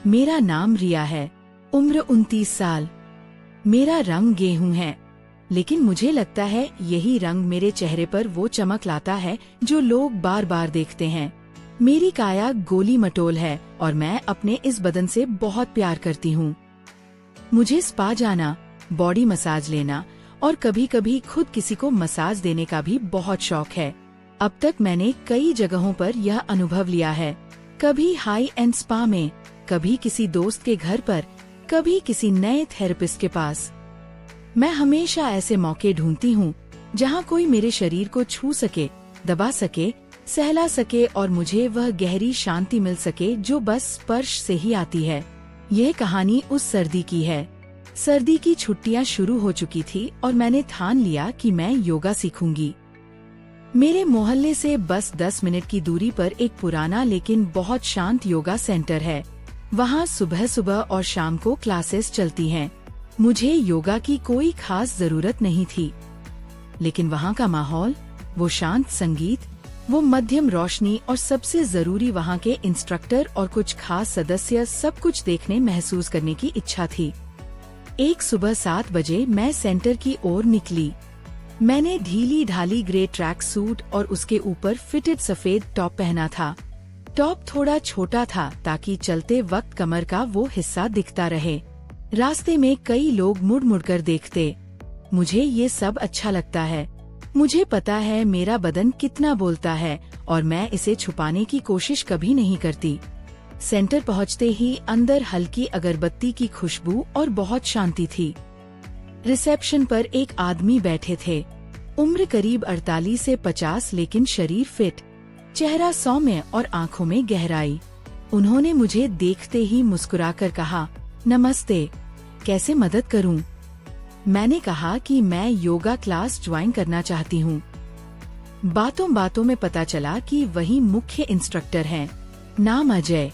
मेरा नाम रिया है, उम्र 29 साल। मेरा रंग गेहूं है, लेकिन मुझे लगता है यही रंग मेरे चेहरे पर वो चमक लाता है जो लोग बार बार देखते हैं। मेरी काया गोली मटोल है और मैं अपने इस बदन से बहुत प्यार करती हूँ। मुझे स्पा जाना, बॉडी मसाज लेना और कभी कभी खुद किसी को मसाज देने का भी बहुत शौक है। अब तक मैंने कई जगहों पर यह अनुभव लिया है, कभी हाई एंड स्पा में, कभी किसी दोस्त के घर पर, कभी किसी नए थेरेपिस्ट के पास। मैं हमेशा ऐसे मौके ढूंढती हूँ जहाँ कोई मेरे शरीर को छू सके, दबा सके, सहला सके और मुझे वह गहरी शांति मिल सके जो बस स्पर्श से ही आती है। यह कहानी उस सर्दी की है। सर्दी की छुट्टियां शुरू हो चुकी थी और मैंने ठान लिया कि मैं योगा सीखूंगी। मेरे मोहल्ले से बस 10 मिनट की दूरी पर एक पुराना लेकिन बहुत शांत योगा सेंटर है। वहाँ सुबह सुबह और शाम को क्लासेस चलती हैं। मुझे योगा की कोई खास जरूरत नहीं थी, लेकिन वहाँ का माहौल, वो शांत संगीत, वो मध्यम रोशनी और सबसे जरूरी वहाँ के इंस्ट्रक्टर और कुछ खास सदस्य, सब कुछ देखने महसूस करने की इच्छा थी। एक सुबह 7 बजे मैं सेंटर की ओर निकली। मैंने ढीली ढाली ग्रे ट्रैक सूट और उसके ऊपर फिटेड सफेद टॉप पहना था। टॉप थोड़ा छोटा था ताकि चलते वक्त कमर का वो हिस्सा दिखता रहे। रास्ते में कई लोग मुड़ मुड़ कर देखते। मुझे ये सब अच्छा लगता है। मुझे पता है मेरा बदन कितना बोलता है और मैं इसे छुपाने की कोशिश कभी नहीं करती। सेंटर पहुंचते ही अंदर हल्की अगरबत्ती की खुशबू और बहुत शांति थी। रिसेप्शन पर एक आदमी बैठे थे, उम्र करीब 48 से 50, लेकिन शरीर फिट, चेहरा सौम्य और आंखों में गहराई। उन्होंने मुझे देखते ही मुस्कुराकर कहा, नमस्ते, कैसे मदद करूं? मैंने कहा कि मैं योगा क्लास ज्वाइन करना चाहती हूं। बातों बातों में पता चला कि वही मुख्य इंस्ट्रक्टर हैं। नाम अजय,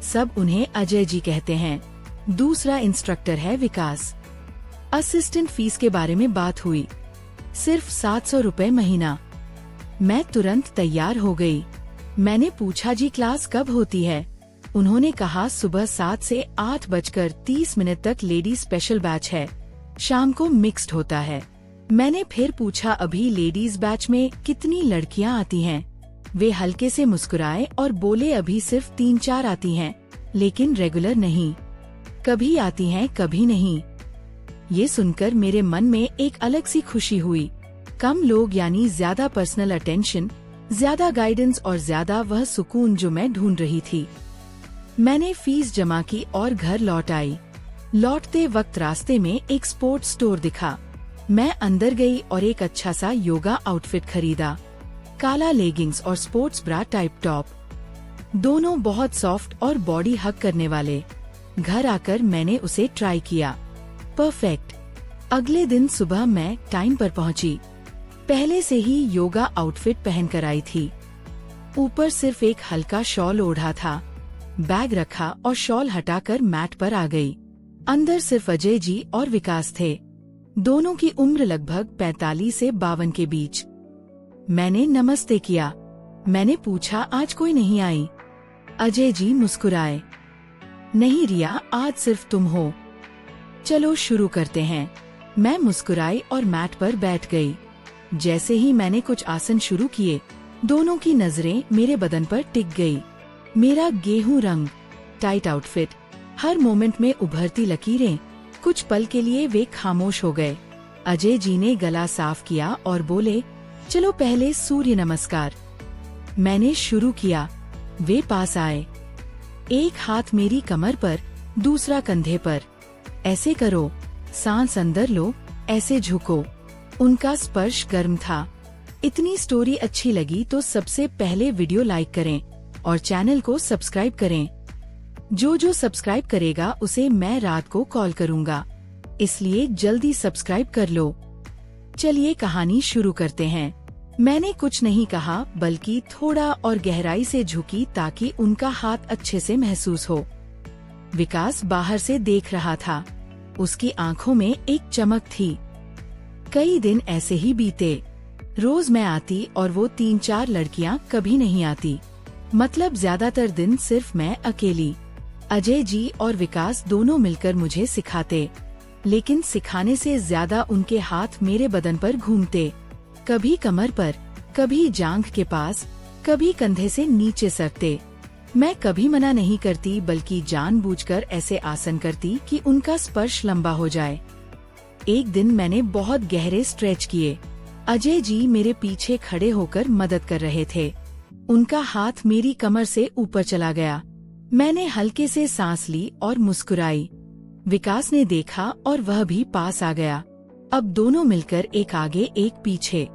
सब उन्हें अजय जी कहते हैं। दूसरा इंस्ट्रक्टर है विकास। असिस्टेंट फीस के बारे में बात हुई, सिर्फ 700 रुपए महीना। मैं तुरंत तैयार हो गई। मैंने पूछा, जी क्लास कब होती है? उन्होंने कहा, सुबह 7 से 8:30 तक लेडी स्पेशल बैच है, शाम को मिक्स्ड होता है। मैंने फिर पूछा, अभी लेडीज बैच में कितनी लड़कियां आती हैं? वे हल्के से मुस्कुराए और बोले, अभी सिर्फ 3-4 आती हैं, लेकिन रेगुलर नहीं। कभी आती हैं, कभी नहीं। ये सुनकर मेरे मन में एक अलग सी खुशी हुई। कम लोग यानी ज्यादा पर्सनल अटेंशन, ज्यादा गाइडेंस और ज्यादा वह सुकून जो मैं ढूंढ रही थी। मैंने फीस जमा की और घर लौट आई। लौटते वक्त रास्ते में एक स्पोर्ट्स स्टोर दिखा। मैं अंदर गई और एक अच्छा सा योगा आउटफिट खरीदा, काला लेगिंग्स और स्पोर्ट्स ब्रा टाइप टॉप, दोनों बहुत सॉफ्ट और बॉडी हग करने वाले। घर आकर मैंने उसे ट्राई किया, परफेक्ट। अगले दिन सुबह मैं टाइम पर पहुंची। पहले से ही योगा आउटफिट पहन कर आई थी, ऊपर सिर्फ एक हल्का शॉल ओढ़ा था। बैग रखा और शॉल हटाकर मैट पर आ गई। अंदर सिर्फ अजय जी और विकास थे। दोनों की उम्र लगभग 45 से 52 के बीच। मैंने नमस्ते किया। मैंने पूछा, आज कोई नहीं आई? अजय जी मुस्कुराए, नहीं रिया, आज सिर्फ तुम हो। चलो शुरू करते हैं। मैं मुस्कुराई और मैट पर बैठ गई। जैसे ही मैंने कुछ आसन शुरू किए, दोनों की नजरें मेरे बदन पर टिक गई। मेरा गेहूं रंग, टाइट आउटफिट, हर मोमेंट में उभरती लकीरें। कुछ पल के लिए वे खामोश हो गए। अजय जी ने गला साफ किया और बोले, चलो पहले सूर्य नमस्कार। मैंने शुरू किया। वे पास आए, एक हाथ मेरी कमर पर, दूसरा कंधे पर। ऐसे करो, सांस अंदर लो, ऐसे झुको। उनका स्पर्श गर्म था। इतनी स्टोरी अच्छी लगी तो सबसे पहले वीडियो लाइक करें और चैनल को सब्सक्राइब करें। जो सब्सक्राइब करेगा उसे मैं रात को कॉल करूंगा, इसलिए जल्दी सब्सक्राइब कर लो। चलिए कहानी शुरू करते हैं। मैंने कुछ नहीं कहा, बल्कि थोड़ा और गहराई से झुकी ताकि उनका हाथ अच्छे से महसूस हो। विकास बाहर से देख रहा था। उसकी आंखों में एक चमक थी। कई दिन ऐसे ही बीते। रोज मैं आती और वो 3-4 लड़कियां कभी नहीं आती। मतलब ज्यादातर दिन सिर्फ मैं अकेली। अजय जी और विकास दोनों मिलकर मुझे सिखाते, लेकिन सिखाने से ज्यादा उनके हाथ मेरे बदन पर घूमते, कभी कमर पर, कभी जांघ के पास, कभी कंधे से नीचे सरकते। मैं कभी मना नहीं करती, बल्कि जानबूझकर ऐसे आसन करती कि उनका स्पर्श लंबा हो जाए। एक दिन मैंने बहुत गहरे स्ट्रेच किए। अजय जी मेरे पीछे खड़े होकर मदद कर रहे थे। उनका हाथ मेरी कमर से ऊपर चला गया। मैंने हल्के से सांस ली और मुस्कुराई। विकास ने देखा और वह भी पास आ गया। अब दोनों मिलकर एक आगे एक पीछे।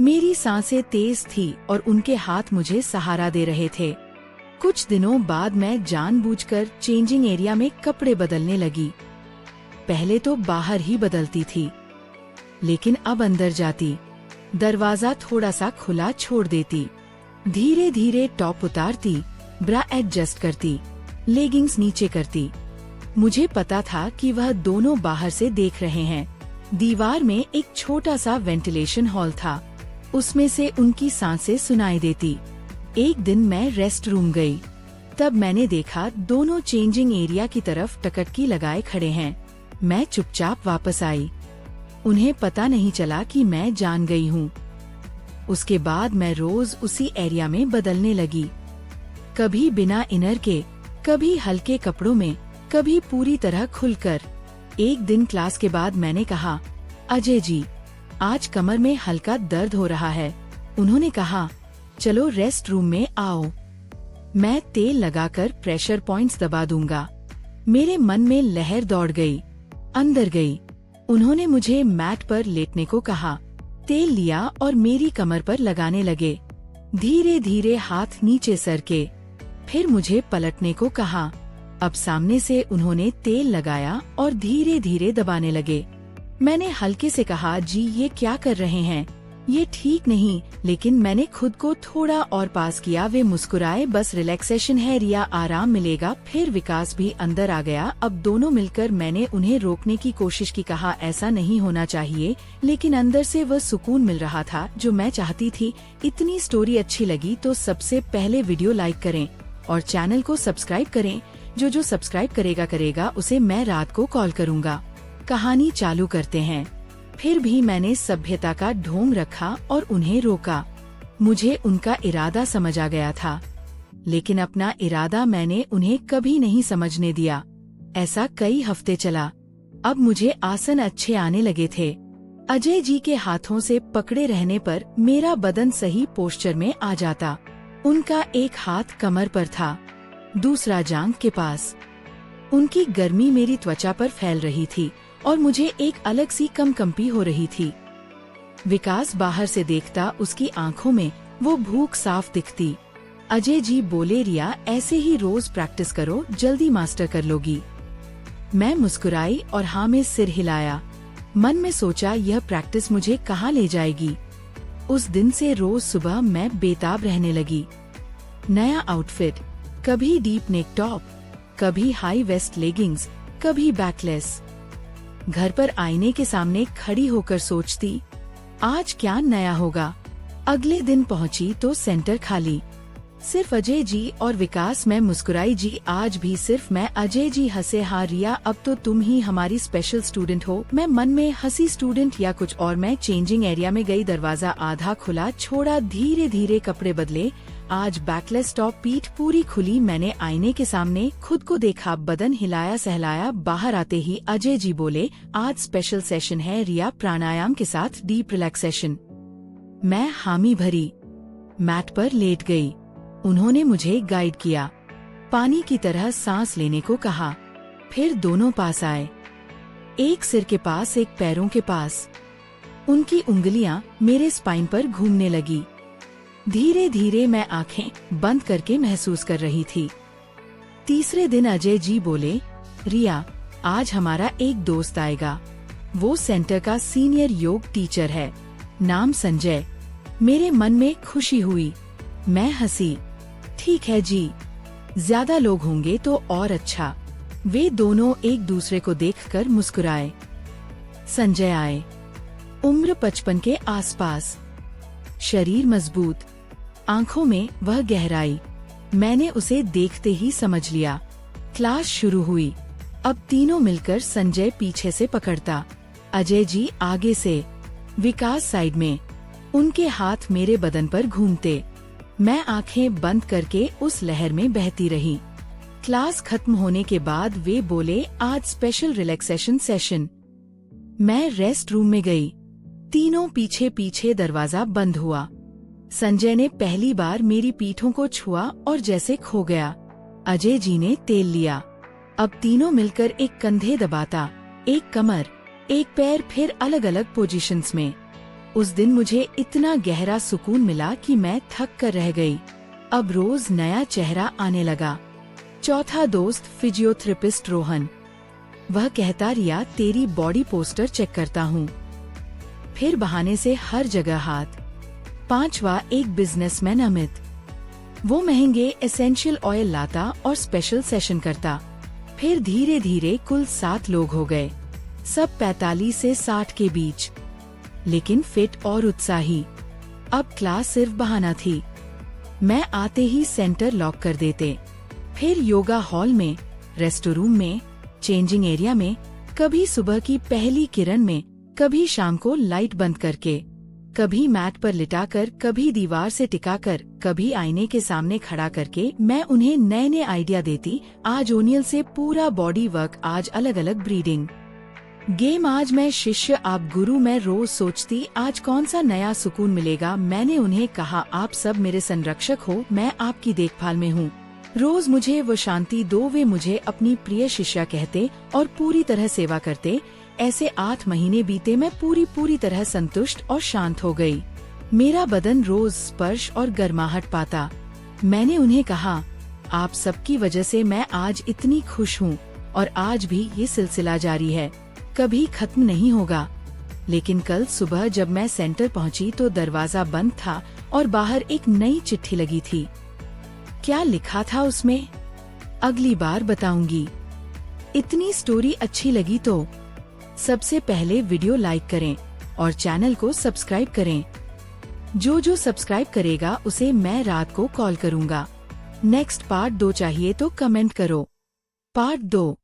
मेरी सांसें तेज थी और उनके हाथ मुझे सहारा दे रहे थे। कुछ दिनों बाद मैं जानबूझकर चेंजिंग एरिया में कपड़े बदलने लगी। पहले तो बाहर ही बदलती थी, लेकिन अब अंदर जाती, दरवाजा थोड़ा सा खुला छोड़ देती, धीरे धीरे टॉप उतारती, ब्रा एडजस्ट करती, लेगिंग्स नीचे करती। मुझे पता था कि वह दोनों बाहर से देख रहे हैं। दीवार में एक छोटा सा वेंटिलेशन हॉल था, उसमें से उनकी सांसें सुनाई देती। एक दिन मैं रेस्ट रूम गई, तब मैंने देखा दोनों चेंजिंग एरिया की तरफ टकटकी लगाए खड़े हैं। मैं चुपचाप वापस आई। उन्हें पता नहीं चला कि मैं जान गई हूँ। उसके बाद मैं रोज उसी एरिया में बदलने लगी, कभी बिना इनर के, कभी हल्के कपड़ों में, कभी पूरी तरह खुलकर। एक दिन क्लास के बाद मैंने कहा, अजय जी, आज कमर में हल्का दर्द हो रहा है। उन्होंने कहा, चलो रेस्ट रूम में आओ, मैं तेल लगाकर प्रेशर पॉइंट्स दबा दूंगा। मेरे मन में लहर दौड़ गई, अंदर गई। उन्होंने मुझे मैट पर लेटने को कहा, तेल लिया और मेरी कमर पर लगाने लगे। धीरे धीरे हाथ नीचे सरके, फिर मुझे पलटने को कहा। अब सामने से उन्होंने तेल लगाया और धीरे धीरे दबाने लगे। मैंने हल्के से कहा, जी ये क्या कर रहे हैं, ये ठीक नहीं, लेकिन मैंने खुद को थोड़ा और पास किया। वे मुस्कुराए, बस रिलैक्सेशन है रिया, आराम मिलेगा। फिर विकास भी अंदर आ गया। अब दोनों मिलकर मैंने उन्हें रोकने की कोशिश की, कहा ऐसा नहीं होना चाहिए, लेकिन अंदर से वह सुकून मिल रहा था जो मैं चाहती थी। इतनी स्टोरी अच्छी लगी तो सबसे पहले वीडियो लाइक करें और चैनल को सब्सक्राइब करें। जो सब्सक्राइब करेगा उसे मैं रात को कॉल करूँगा। कहानी चालू करते हैं। फिर भी मैंने सभ्यता का ढोंग रखा और उन्हें रोका। मुझे उनका इरादा समझ आ गया था, लेकिन अपना इरादा मैंने उन्हें कभी नहीं समझने दिया। ऐसा कई हफ्ते चला। अब मुझे आसन अच्छे आने लगे थे। अजय जी के हाथों से पकड़े रहने पर मेरा बदन सही पोस्चर में आ जाता। उनका एक हाथ कमर पर था, दूसरा जांघ के पास। उनकी गर्मी मेरी त्वचा पर फैल रही थी और मुझे एक अलग सी कंपी हो रही थी। विकास बाहर से देखता, उसकी आंखों में वो भूख साफ दिखती। अजय जी बोले, रिया ऐसे ही रोज प्रैक्टिस करो, जल्दी मास्टर कर लोगी। मैं मुस्कुराई और हाँ में सिर हिलाया। मन में सोचा, यह प्रैक्टिस मुझे कहाँ ले जाएगी। उस दिन से रोज सुबह मैं बेताब रहने लगी। नया आउटफिट, कभी डीप नेक टॉप, कभी हाई वेस्ट लेगिंग्स, कभी बैकलेस। घर पर आईने के सामने खड़ी होकर सोचती, आज क्या नया होगा। अगले दिन पहुंची तो सेंटर खाली, सिर्फ अजय जी और विकास। मैं मुस्कुराई, जी आज भी सिर्फ मैं। अजय जी हंसे, हाँ रिया अब तो तुम ही हमारी स्पेशल स्टूडेंट हो। मैं मन में हंसी, स्टूडेंट या कुछ और। मैं चेंजिंग एरिया में गई, दरवाजा आधा खुला छोड़ा, धीरे धीरे कपड़े बदले। आज बैकलेस टॉप, पीठ पूरी खुली। मैंने आईने के सामने खुद को देखा, बदन हिलाया सहलाया। बाहर आते ही अजय जी बोले, आज स्पेशल सेशन है रिया, प्राणायाम के साथ डीप रिलैक्सेशन। मैं हामी भरी, मैट पर लेट गई। उन्होंने मुझे गाइड किया, पानी की तरह सांस लेने को कहा। फिर दोनों पास आए, एक सिर के पास, एक पैरों के पास। उनकी उंगलियां मेरे स्पाइन पर घूमने लगी। धीरे धीरे मैं आंखें बंद करके महसूस कर रही थी। तीसरे दिन अजय जी बोले, रिया आज हमारा एक दोस्त आएगा। वो सेंटर का सीनियर योग टीचर है, नाम संजय। मेरे मन में खुशी हुई, मैं हंसी। ठीक है जी, ज्यादा लोग होंगे तो और अच्छा। वे दोनों एक दूसरे को देखकर मुस्कुराए। संजय आए, उम्र 55 के आसपास, शरीर मजबूत, आंखों में वह गहराई। मैंने उसे देखते ही समझ लिया, क्लास शुरू हुई। अब तीनों मिलकर संजय पीछे से पकड़ता, अजय जी आगे से, विकास साइड में। उनके हाथ मेरे बदन पर घूमते। मैं आंखें बंद करके उस लहर में बहती रही। क्लास खत्म होने के बाद वे बोले, आज स्पेशल रिलैक्सेशन सेशन। मैं रेस्ट रूम में गई। तीनों पीछे पीछे दरवाजा बंद हुआ। संजय ने पहली बार मेरी पीठों को छुआ और जैसे खो गया। अजय जी ने तेल लिया। अब तीनों मिलकर एक कंधे दबाता, एक कमर, एक पैर, फिर अलग अलग पोजीशंस में। उस दिन मुझे इतना गहरा सुकून मिला कि मैं थक कर रह गई। अब रोज नया चेहरा आने लगा। चौथा दोस्त फिजियोथेरेपिस्ट रोहन। वह कहता, रिया तेरी बॉडी पोस्टर चेक करता हूँ। फिर बहाने से हर जगह हाथ। पांचवा एक बिजनेसमैन अमित। वो महंगे एसेंशियल ऑयल लाता और स्पेशल सेशन करता। फिर धीरे धीरे कुल 7 लोग हो गए, सब 45 से 60 के बीच, लेकिन फिट और उत्साही। अब क्लास सिर्फ बहाना थी। मैं आते ही सेंटर लॉक कर देते। फिर योगा हॉल में, रेस्टोरूम में, चेंजिंग एरिया में, कभी सुबह की पहली किरण में, कभी शाम को लाइट बंद करके, कभी मैट पर लिटाकर, कभी दीवार से टिकाकर, कभी आईने के सामने खड़ा करके मैं उन्हें नए नए आइडिया देती। आज ओनियल से पूरा बॉडी वर्क, आज अलग अलग ब्रीडिंग गेम, आज मैं शिष्य आप गुरु। मैं रोज सोचती आज कौन सा नया सुकून मिलेगा। मैंने उन्हें कहा, आप सब मेरे संरक्षक हो, मैं आपकी देखभाल में हूँ। रोज मुझे वो शांति दो। वे मुझे अपनी प्रिय शिष्या कहते और पूरी तरह सेवा करते। ऐसे 8 महीने बीते। मैं पूरी तरह संतुष्ट और शांत हो गई। मेरा बदन रोज स्पर्श और गर्माहट पाता। मैंने उन्हें कहा, आप सबकी वजह से मैं आज इतनी खुश हूँ और आज भी ये सिलसिला जारी है, कभी खत्म नहीं होगा। लेकिन कल सुबह जब मैं सेंटर पहुँची तो दरवाजा बंद था और बाहर एक नई चिट्ठी लगी थी। क्या लिखा था उसमें, अगली बार बताऊंगी। इतनी स्टोरी अच्छी लगी तो सबसे पहले वीडियो लाइक करें और चैनल को सब्सक्राइब करें। जो सब्सक्राइब करेगा उसे मैं रात को कॉल करूंगा। नेक्स्ट पार्ट 2 चाहिए तो कमेंट करो। पार्ट 2।